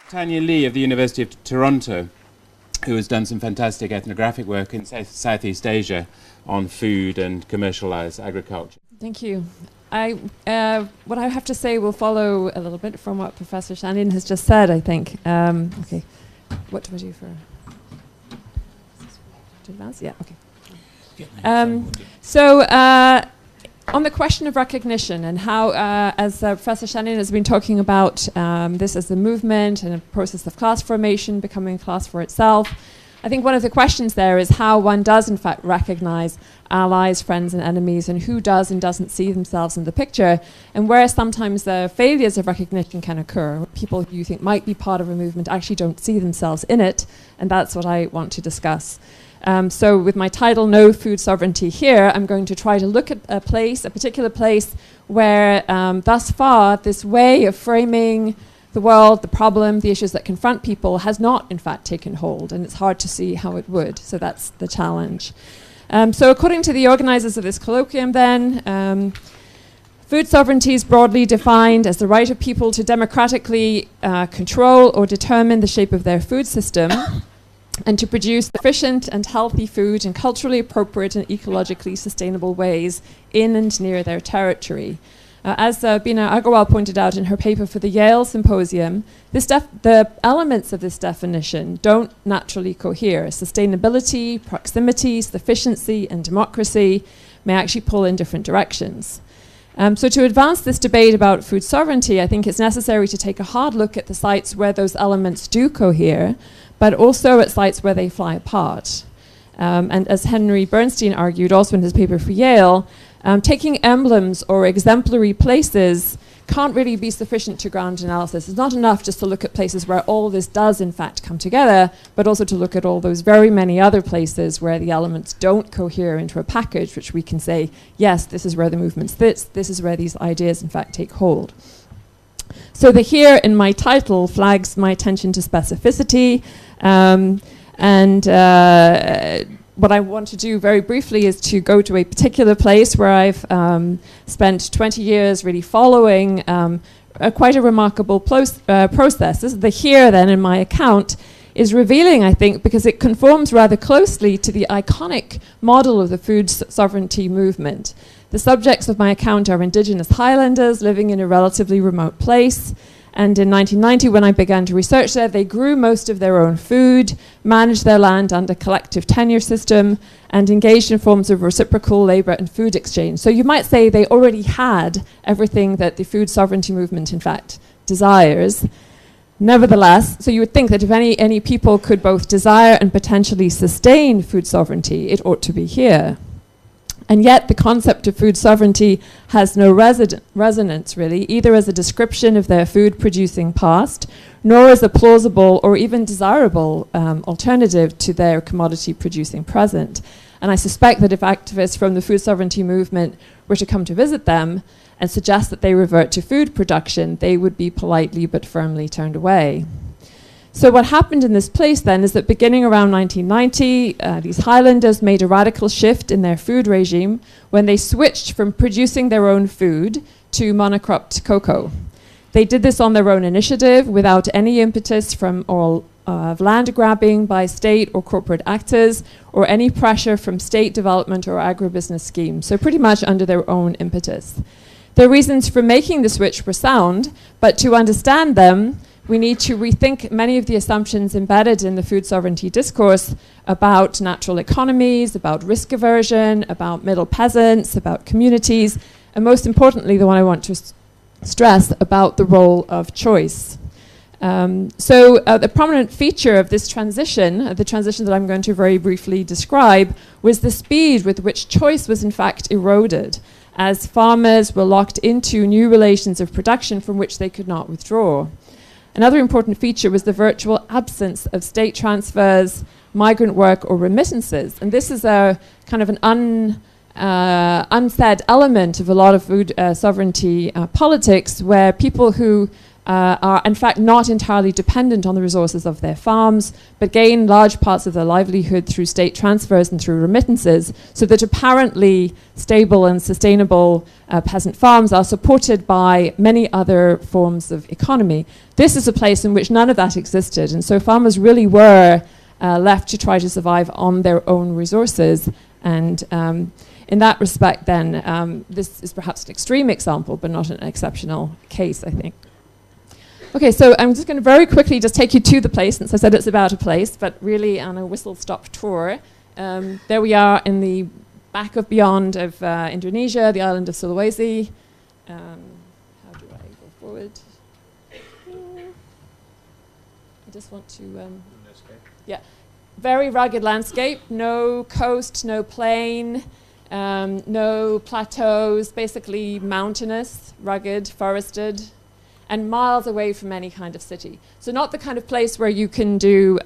Tania Li of the University of Toronto, who has done some fantastic ethnographic work in Southeast Asia on food and commercialized agriculture. Thank you. What I have to say will follow a little bit from what Professor Shannon has just said, I think. Okay. What do I do for... To advance? Yeah, okay. On the question of recognition and how, as Professor Shannon has been talking about this as a movement and a process of class formation, becoming a class for itself, I think one of the questions there is how one does in fact recognize allies, friends and enemies, and who does and doesn't see themselves in the picture, and where sometimes the failures of recognition can occur. People you think might be part of a movement actually don't see themselves in it, and that's what I want to discuss. So with my title, No Food Sovereignty Here, I'm going to try to look at a particular place where thus far this way of framing the world, the problem, the issues that confront people has not in fact taken hold, and it's hard to see how it would. So that's the challenge. So according to the organizers of this colloquium then, food sovereignty is broadly defined as the right of people to democratically control or determine the shape of their food system and to produce efficient and healthy food in culturally appropriate and ecologically sustainable ways in and near their territory. As Bina Agarwal pointed out in her paper for the Yale Symposium, the elements of this definition don't naturally cohere. Sustainability, proximity, sufficiency, and democracy may actually pull in different directions. So to advance this debate about food sovereignty, I think it's necessary to take a hard look at the sites where those elements do cohere, but also at sites where they fly apart. And as Henry Bernstein argued also in his paper for Yale, taking emblems or exemplary places can't really be sufficient to ground analysis. It's not enough just to look at places where all this does in fact come together, but also to look at all those very many other places where the elements don't cohere into a package, which we can say, yes, this is where the movement sits, this is where these ideas in fact take hold. So the here in my title flags my attention to specificity, what I want to do very briefly is to go to a particular place where I've spent 20 years really following quite a remarkable process. This is the here then in my account is revealing, I think, because it conforms rather closely to the iconic model of the food sovereignty movement. The subjects of my account are indigenous Highlanders living in a relatively remote place. And in 1990, when I began to research there, they grew most of their own food, managed their land under collective tenure system, and engaged in forms of reciprocal labor and food exchange. So you might say they already had everything that the food sovereignty movement, in fact, desires. Nevertheless, so you would think that if any people could both desire and potentially sustain food sovereignty, it ought to be here. And yet the concept of food sovereignty has no resonance, really, either as a description of their food-producing past, nor as a plausible or even desirable alternative to their commodity-producing present. And I suspect that if activists from the food sovereignty movement were to come to visit them and suggest that they revert to food production, they would be politely but firmly turned away. So what happened in this place then is that beginning around 1990, these Highlanders made a radical shift in their food regime when they switched from producing their own food to monocropped cocoa. They did this on their own initiative without any impetus from land grabbing by state or corporate actors or any pressure from state development or agribusiness schemes, so pretty much under their own impetus. Their reasons for making the switch were sound, but to understand them, we need to rethink many of the assumptions embedded in the food sovereignty discourse about natural economies, about risk aversion, about middle peasants, about communities, and most importantly, the one I want to stress, about the role of choice. The prominent feature of this transition, the transition that I'm going to very briefly describe, was the speed with which choice was in fact eroded, as farmers were locked into new relations of production from which they could not withdraw. Another important feature was the virtual absence of state transfers, migrant work, or remittances. And this is a kind of an unsaid element of a lot of food sovereignty politics, where people who are in fact not entirely dependent on the resources of their farms, but gain large parts of their livelihood through state transfers and through remittances, so that apparently stable and sustainable peasant farms are supported by many other forms of economy. This is a place in which none of that existed, and so farmers really were left to try to survive on their own resources. And in that respect, then, this is perhaps an extreme example, but not an exceptional case, I think. Okay, so I'm just going to very quickly just take you to the place, since I said it's about a place, but really on a whistle-stop tour. There we are in the back of beyond of Indonesia, the island of Sulawesi. How do I go forward? I just want to... yeah, very rugged landscape, no coast, no plain, no plateaus, basically mountainous, rugged, forested, and miles away from any kind of city. So not the kind of place where you can do,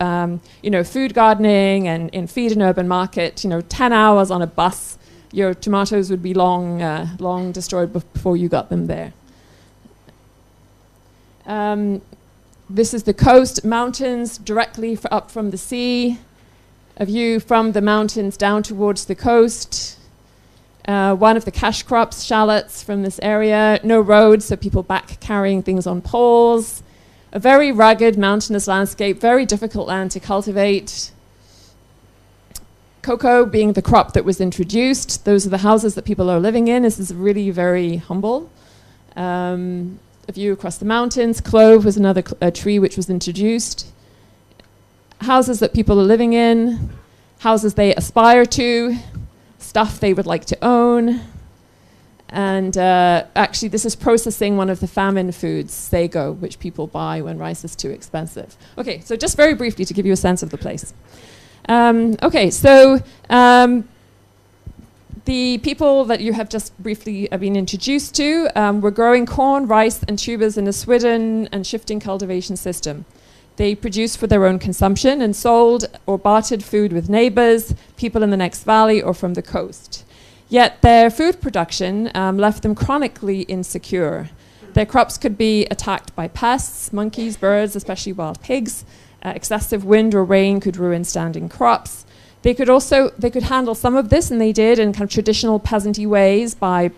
food gardening and feed an urban market. 10 hours on a bus, your tomatoes would be long destroyed before you got them there. This is the coast, mountains directly up from the sea, a view from the mountains down towards the coast. One of the cash crops, shallots from this area. No roads, so people back carrying things on poles. A very rugged mountainous landscape, very difficult land to cultivate. Cocoa being the crop that was introduced. Those are the houses that people are living in. This is really very humble. A view across the mountains. Clove was another tree which was introduced. Houses that people are living in. Houses they aspire to. Stuff they would like to own. And actually this is processing one of the famine foods, sago, which people buy when rice is too expensive. Okay, so just very briefly to give you a sense of the place. The people that you have just briefly been introduced to were growing corn, rice and tubers in a swidden and shifting cultivation system. They produced for their own consumption and sold or bartered food with neighbors, people in the next valley or from the coast. Yet their food production left them chronically insecure. Their crops could be attacked by pests, monkeys, birds, especially wild pigs. Excessive wind or rain could ruin standing crops. They could handle some of this, and they did in kind of traditional peasanty ways by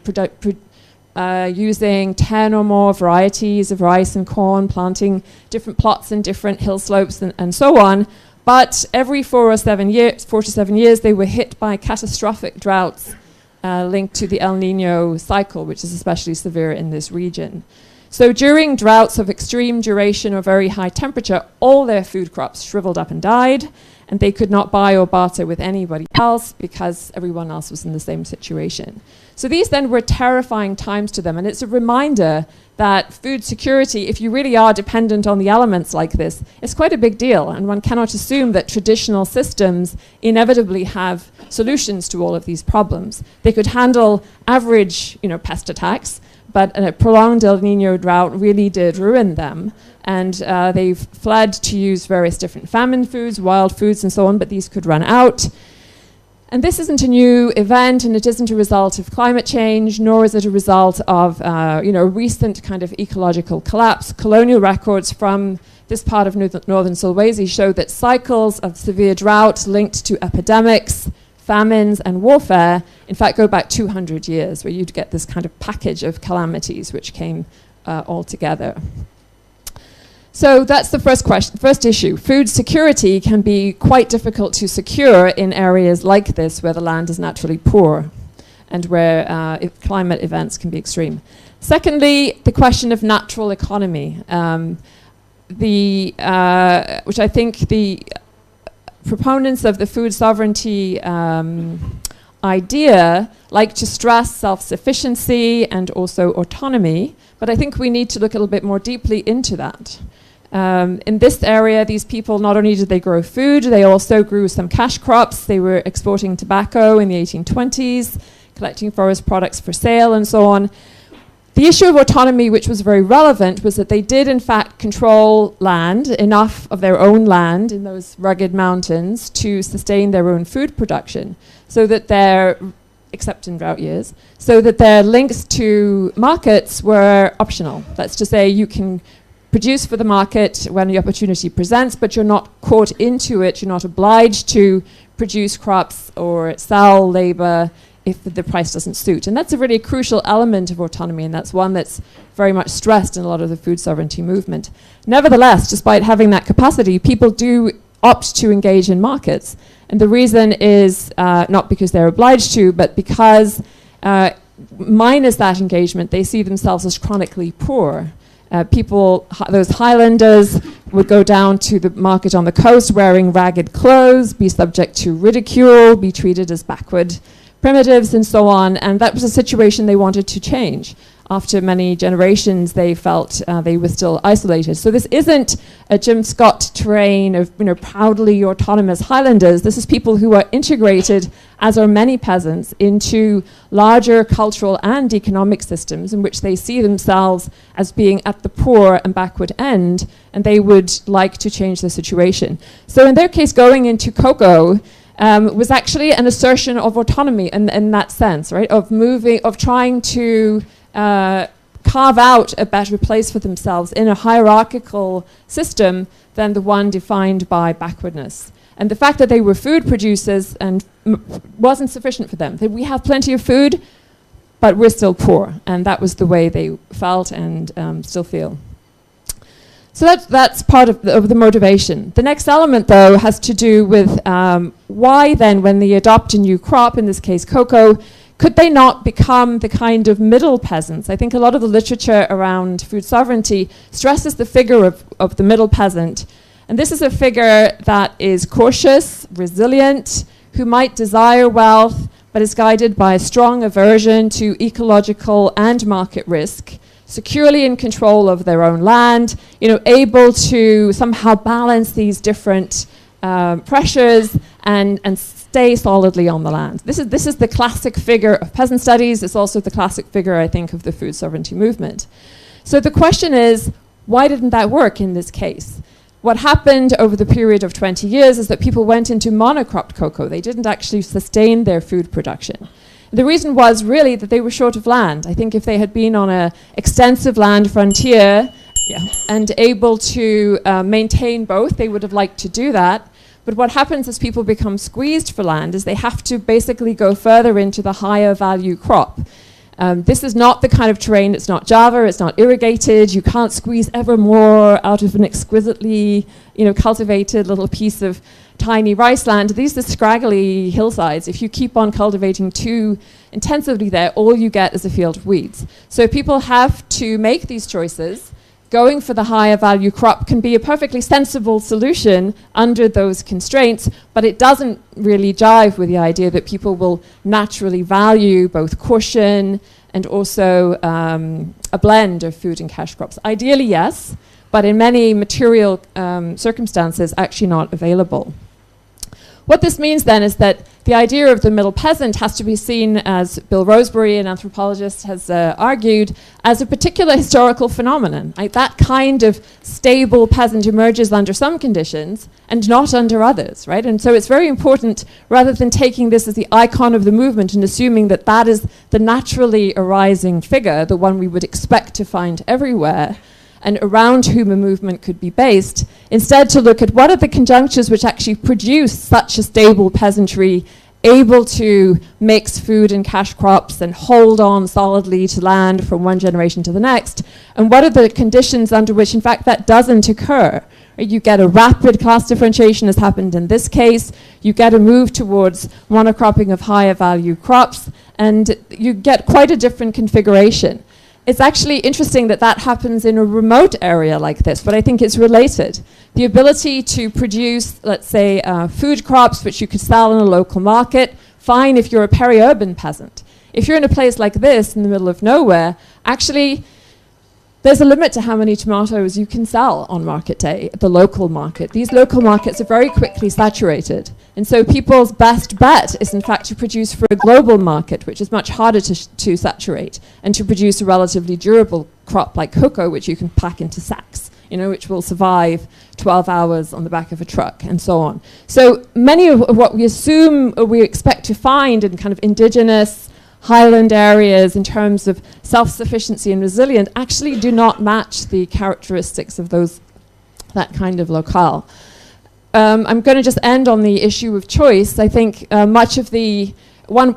using 10 or more varieties of rice and corn, planting different plots in different hill slopes and so on. But every 4 to 7 years, they were hit by catastrophic droughts linked to the El Nino cycle, which is especially severe in this region. So during droughts of extreme duration or very high temperature, all their food crops shriveled up and died, and they could not buy or barter with anybody else because everyone else was in the same situation. So these then were terrifying times to them, and it's a reminder that food security, if you really are dependent on the elements like this, is quite a big deal, and one cannot assume that traditional systems inevitably have solutions to all of these problems. They could handle average, pest attacks, but a prolonged El Nino drought really did ruin them. And they've fled to use various different famine foods, wild foods and so on, but these could run out. And this isn't a new event, and it isn't a result of climate change, nor is it a result of recent kind of ecological collapse. Colonial records from this part of northern Sulawesi show that cycles of severe drought linked to epidemics, famines and warfare, in fact, go back 200 years, where you'd get this kind of package of calamities which came all together. So that's the first issue. Food security can be quite difficult to secure in areas like this, where the land is naturally poor and where climate events can be extreme. Secondly, the question of natural economy, which I think the proponents of the food sovereignty idea like to stress self-sufficiency and also autonomy, but I think we need to look a little bit more deeply into that. In this area, these people, not only did they grow food, they also grew some cash crops. They were exporting tobacco in the 1820s, collecting forest products for sale and so on. The issue of autonomy, which was very relevant, was that they did in fact control land, enough of their own land in those rugged mountains to sustain their own food production, so that their, except in drought years, so that their links to markets were optional. That's to say, you can produce for the market when the opportunity presents, but you're not caught into it. You're not obliged to produce crops or sell labor if the price doesn't suit. And that's a really crucial element of autonomy, and that's one that's very much stressed in a lot of the food sovereignty movement. Nevertheless, despite having that capacity, people do opt to engage in markets. And the reason is not because they're obliged to, but because minus that engagement, they see themselves as chronically poor. People, those highlanders, would go down to the market on the coast wearing ragged clothes, be subject to ridicule, be treated as backward primitives, and so on. And that was a situation they wanted to change. After many generations, they felt they were still isolated. So this isn't a Jim Scott terrain of proudly autonomous highlanders. This is people who are integrated, as are many peasants, into larger cultural and economic systems in which they see themselves as being at the poor and backward end, and they would like to change the situation. So in their case, going into cocoa was actually an assertion of autonomy in that sense, right? Of trying to carve out a better place for themselves in a hierarchical system than the one defined by backwardness. And the fact that they were food producers and wasn't sufficient for them. That we have plenty of food, but we're still poor. And that was the way they felt and still feel. So that's part of the motivation. The next element, though, has to do with why then, when they adopt a new crop, in this case cocoa, could they not become the kind of middle peasants? I think a lot of the literature around food sovereignty stresses the figure of the middle peasant. And this is a figure that is cautious, resilient, who might desire wealth, but is guided by a strong aversion to ecological and market risk, securely in control of their own land, able to somehow balance these different pressures and stay solidly on the land. This is the classic figure of peasant studies. It's also the classic figure, I think, of the food sovereignty movement. So the question is, why didn't that work in this case? What happened over the period of 20 years is that people went into monocropped cocoa. They didn't actually sustain their food production. The reason was really that they were short of land. I think if they had been on an extensive land frontier and able to maintain both, they would have liked to do that. But what happens as people become squeezed for land is they have to basically go further into the higher value crop. This is not the kind of terrain, it's not Java, it's not irrigated, you can't squeeze ever more out of an exquisitely cultivated little piece of tiny rice land. These are scraggly hillsides. If you keep on cultivating too intensively there, all you get is a field of weeds. So people have to make these choices. Going for the higher value crop can be a perfectly sensible solution under those constraints, but it doesn't really jive with the idea that people will naturally value both caution and also a blend of food and cash crops. Ideally, yes, but in many material circumstances, actually not available. What this means then is that the idea of the middle peasant has to be seen, as Bill Roseberry, an anthropologist, has argued, as a particular historical phenomenon. That kind of stable peasant emerges under some conditions and not under others, right? And so it's very important, rather than taking this as the icon of the movement and assuming that that is the naturally arising figure, the one we would expect to find everywhere, and around whom a movement could be based, instead to look at what are the conjunctures which actually produce such a stable peasantry able to mix food and cash crops and hold on solidly to land from one generation to the next, and what are the conditions under which, in fact, that doesn't occur. You get a rapid class differentiation, as happened in this case. You get a move towards monocropping of higher value crops, and you get quite a different configuration. It's actually interesting that that happens in a remote area like this, but I think it's related. The ability to produce, let's say, food crops which you could sell in a local market, fine if you're a peri-urban peasant. If you're in a place like this in the middle of nowhere, actually there's a limit to how many tomatoes you can sell on market day at the local market. These local markets are very quickly saturated. And so people's best bet is, in fact, to produce for a global market, which is much harder to saturate, and to produce a relatively durable crop like cocoa, which you can pack into sacks, which will survive 12 hours on the back of a truck, and so on. So many of what we assume or we expect to find in kind of indigenous, highland areas in terms of self-sufficiency and resilience actually do not match the characteristics of that kind of locale. I'm going to just end on the issue of choice. I think much of the one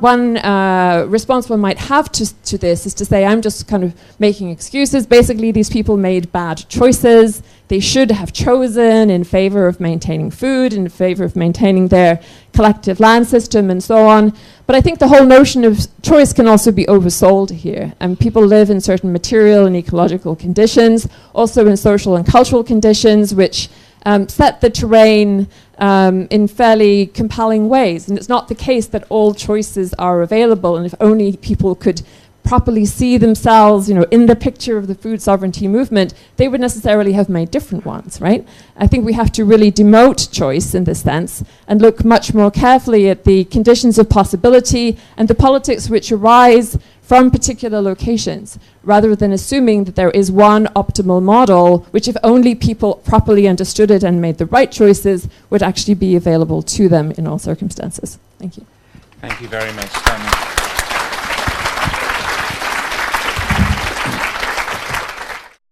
response one might have to this is to say, I'm just kind of making excuses. Basically, these people made bad choices. They should have chosen in favor of maintaining food, in favor of maintaining their collective land system, and so on. But I think the whole notion of choice can also be oversold here. And people live in certain material and ecological conditions, also in social and cultural conditions, which set the terrain in fairly compelling ways. And it's not the case that all choices are available, and if only people could properly see themselves, in the picture of the food sovereignty movement, they would necessarily have made different ones, right? I think we have to really demote choice in this sense and look much more carefully at the conditions of possibility and the politics which arise from particular locations, rather than assuming that there is one optimal model, which if only people properly understood it and made the right choices, would actually be available to them in all circumstances. Thank you. Thank you very much.